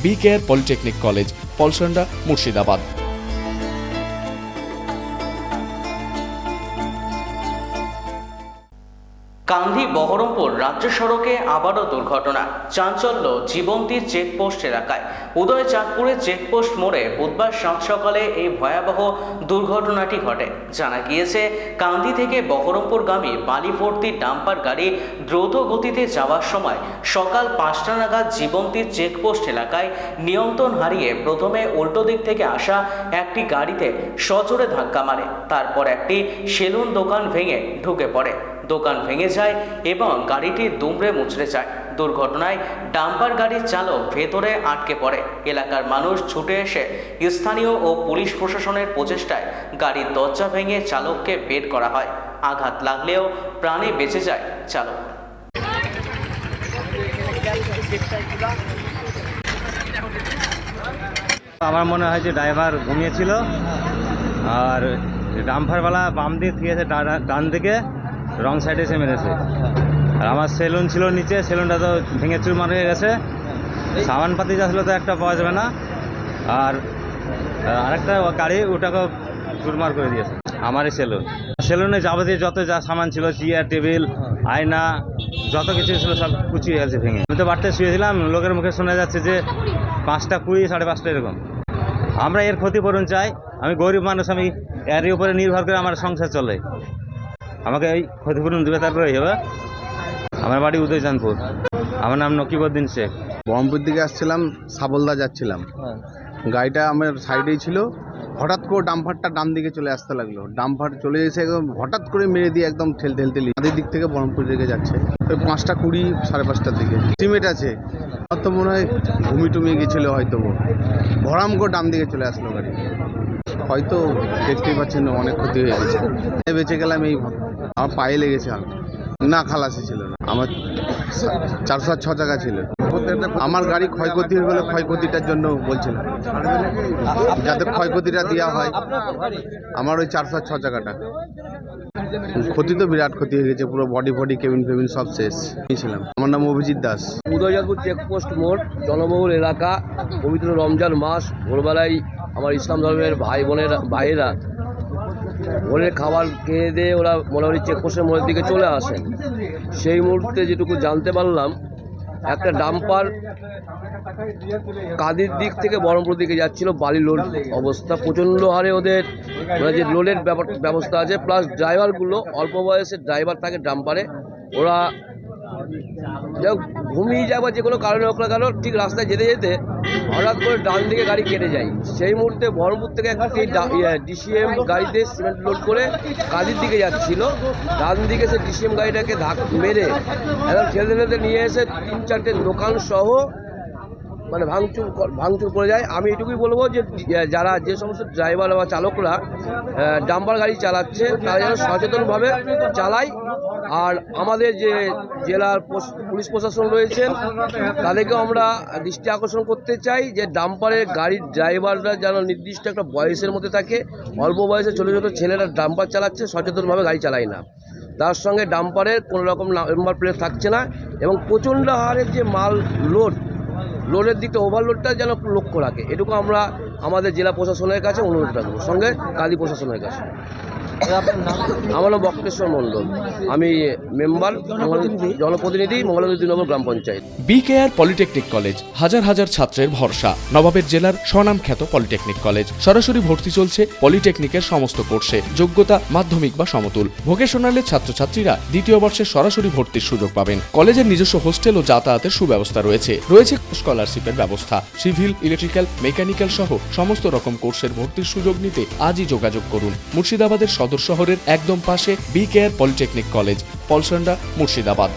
B care polytechnic college, Palsanda, Murshidabad. Kandi Baharampur রাজ্য সড়কে আবারও দুর্ঘটনা। চাঞ্চল্য জীবন্তীর চেকপোস্ট এলাকায়। উদয়চাঁদপুরের চেকপোস্ট মোড়ে বুধবার সাত সকালে এই ভয়াবহ দুর্ঘটনাটি ঘটে। জানা গিয়েছে, কান্ধি থেকে বহরমপুরগামী বালি ভর্তি ডাম্পার গাড়ি দ্রুত গতিতে যাওয়ার সময় সকাল 5টা নাগাদ জীবন্তীর চেকপোস্ট এলাকায় নিয়ন্ত্রণ হারিয়ে প্রথমে উল্টো দিক থেকে আসা একটি গাড়িতে সজোরে ধাক্কা মারে। তারপর একটি সেলুন দোকান ভেঙে ঢুকে পড়ে। দোকান ভেঙে যায় এবং গাড়িটি দুমড়ে মুচড়ে যায়। দুর্ঘটনায় ডাম্পার গাড়ির চালক ভেতরে আটকে পড়ে। এলাকার মানুষ ছুটে এসে স্থানীয় ও পুলিশ প্রশাসনের প্রচেষ্টায় গাড়ির দরজা ভেঙে চালককে বের করা হয়। আঘাত লাগলেও প্রাণে বেঁচে যায় চালক। আমার মনে হয় যে ড্রাইভার ঘুমিয়েছিল আর ডাম্পারওয়ালা বাম দিক থেকে ডান দিকে রং সাইডে এসে মেরেছে। আর আমার সেলুন ছিল নিচে, সেলুনটা তো ভেঙে চুরমার হয়ে গেছে। সামানপাতি যা ছিল তো একটা পাওয়া যাবে না। আর আরেকটা গাড়ি ওটাকেও চুরমার করে দিয়েছে। আমারই সেলুনে যাবতীয় যত যা সামান ছিল, চেয়ার টেবিল আয়না যত কিছু ছিল সব কুচিয়ে গেছে ভেঙে। আমি তো বাড়িতে শুয়েছিলাম, লোকের মুখে শোনা যাচ্ছে যে 5টা 20, 5:30 এরকম। আমরা এর ক্ষতিপূরণ চাই। আমি গরিব মানুষ, আমি এর উপরে নির্ভর করে আমার সংসার চলে। আমাকে এই ক্ষতিপূরণ দেবে, তারপরে হবে। আমার বাড়ি উদয়চাঁদপুর। আমার নাম নকিবউদ্দিন শেখ। বহরমপুর দিকে আসছিলাম, সাবলদা যাচ্ছিলাম। গাড়িটা আমার সাইডেই ছিল। হঠাৎ করে ডাম্পারটা ডান দিকে চলে আসতে লাগলো। ডাম্পার চলে এসে একদম হঠাৎ করে মেরে দিয়ে একদম ঠেলতে আমাদের দিক থেকে বহরমপুর দিকে যাচ্ছে। ওই 5টা 20, 5:30 দিকে এস্টিমেট আছে। আমার তো মনে হয় ঘুমিয়ে গেছিলো হয়তো। ভরাম করে ডান দিকে চলে আসলো গাড়ি। হয়তো দেখতেই পাচ্ছেন অনেক ক্ষতি হয়ে গেছে। বেঁচে গেলাম এই আমার পায়ে লেগেছে। না, খালাসি ছিল না। আমার 406 টাকা ছিল। আমার গাড়ি ক্ষয়ক্ষতি হয়ে গেলে ক্ষয়ক্ষতিটার জন্য বলছিলাম, যাতে ক্ষয়ক্ষতিটা দেওয়া হয়। আমার ওই 406 টাকাটা ক্ষতি তো বিরাট ক্ষতি হয়ে গেছে। পুরো বডি কেবিন সব শেষ ছিলাম। আমার নাম অভিজিৎ দাস। উদয়চাঁদপুর চেকপোস্ট মোড়, জনবহুল এলাকা। পবিত্র রমজান মাস। ভোরবেলায় আমার ইসলাম ধর্মের ভাইয়েরা ভোরের খাবার খেয়ে দিয়ে ওরা মোটামুটি চেকপোস্টের মোড়ের দিকে চলে আসেন। সেই মুহূর্তে যেটুকু জানতে পারলাম, একটা ডাম্পার কাঁদির দিক থেকে বহরমপুর দিকে যাচ্ছিল। বালি লোড অবস্থা, প্রচণ্ড হারে ওদের মানে যে লোডের ব্যবস্থা আছে, প্লাস ড্রাইভারগুলো অল্প বয়সের ড্রাইভার থাকে ডাম্পারে। ওরা ঘুমিয়ে যায় বা যে কোনো কারণে হোক না কেন, ঠিক রাস্তায় যেতে যেতে হঠাৎ করে ডান দিকে গাড়ি কেটে যায়। সেই মুহূর্তে বহরমপুর থেকে একটি ডিসিএম গাড়িতে সিমেন্ট লোড করে কাঁদির দিকে যাচ্ছিল। ডান দিকে সে ডিসিএম গাড়িটাকে মেরে একদম ঠেলতে নিয়ে এসে 3-4টে দোকান সহ মানে ভাঙচুর করে যায়। আমি এটুকুই বলবো যে যে সমস্ত ড্রাইভার বা চালকরা ডাম্পার গাড়ি চালাচ্ছে, তারা যেন সচেতনভাবে চালায়। আর আমাদের যে জেলার পুলিশ প্রশাসন রয়েছেন, তাদেরকেও আমরা দৃষ্টি আকর্ষণ করতে চাই যে ডাম্পারের গাড়ির ড্রাইভাররা যেন নির্দিষ্ট একটা বয়সের মধ্যে থাকে। অল্প বয়সে ছোটো ছোটো ছেলেরা ডাম্পার চালাচ্ছে, সচেতনভাবে গাড়ি চালায় না। তার সঙ্গে ডাম্পারের কোনো রকম নাম্বার প্লেট থাকছে না এবং প্রচণ্ড হারের যে মাল লোডের দিকটা ওভারলোডটা যেন লক্ষ্য রাখে। এটুকু আমরা আমাদের জেলা প্রশাসনের কাছে অনুরোধ রাখবো, সঙ্গে কালী প্রশাসনের কাছে। আমার নাম বক্রেশ্বর মণ্ডল। আমি মেম্বার, জনপ্রতিনিধি, মঙ্গলদী 2 নম্বর গ্রাম panchayat. B care polytechnic college, হাজার হাজার ছাত্রের ভরসা। নবাবের জেলার স্বনামখ্যাত পলিটেকনিক কলেজ। সরাসরি ভর্তি চলছে পলিটেকনিকের সমস্ত কোর্সে। যোগ্যতা মাধ্যমিক বা সমতুল। ভোকেশনালের ছাত্রছাত্রীরা 2য় বর্ষে সরাসরি ভর্তির সুযোগ পাবেন। কলেজের নিজস্ব হোস্টেল ও যাতায়াতের সুব্যবস্থা রয়েছে। স্কলারশিপের ব্যবস্থা। সিভিল, ইলেকট্রিক্যাল, মেকানিক্যাল সহ সমস্ত রকম কোর্সের ভর্তির সুযোগ নিতে আজই যোগাযোগ করুন। মুর্শিদাবাদের সদর শহরের একদম পাশে B care polytechnic college, Palsanda, Murshidabad.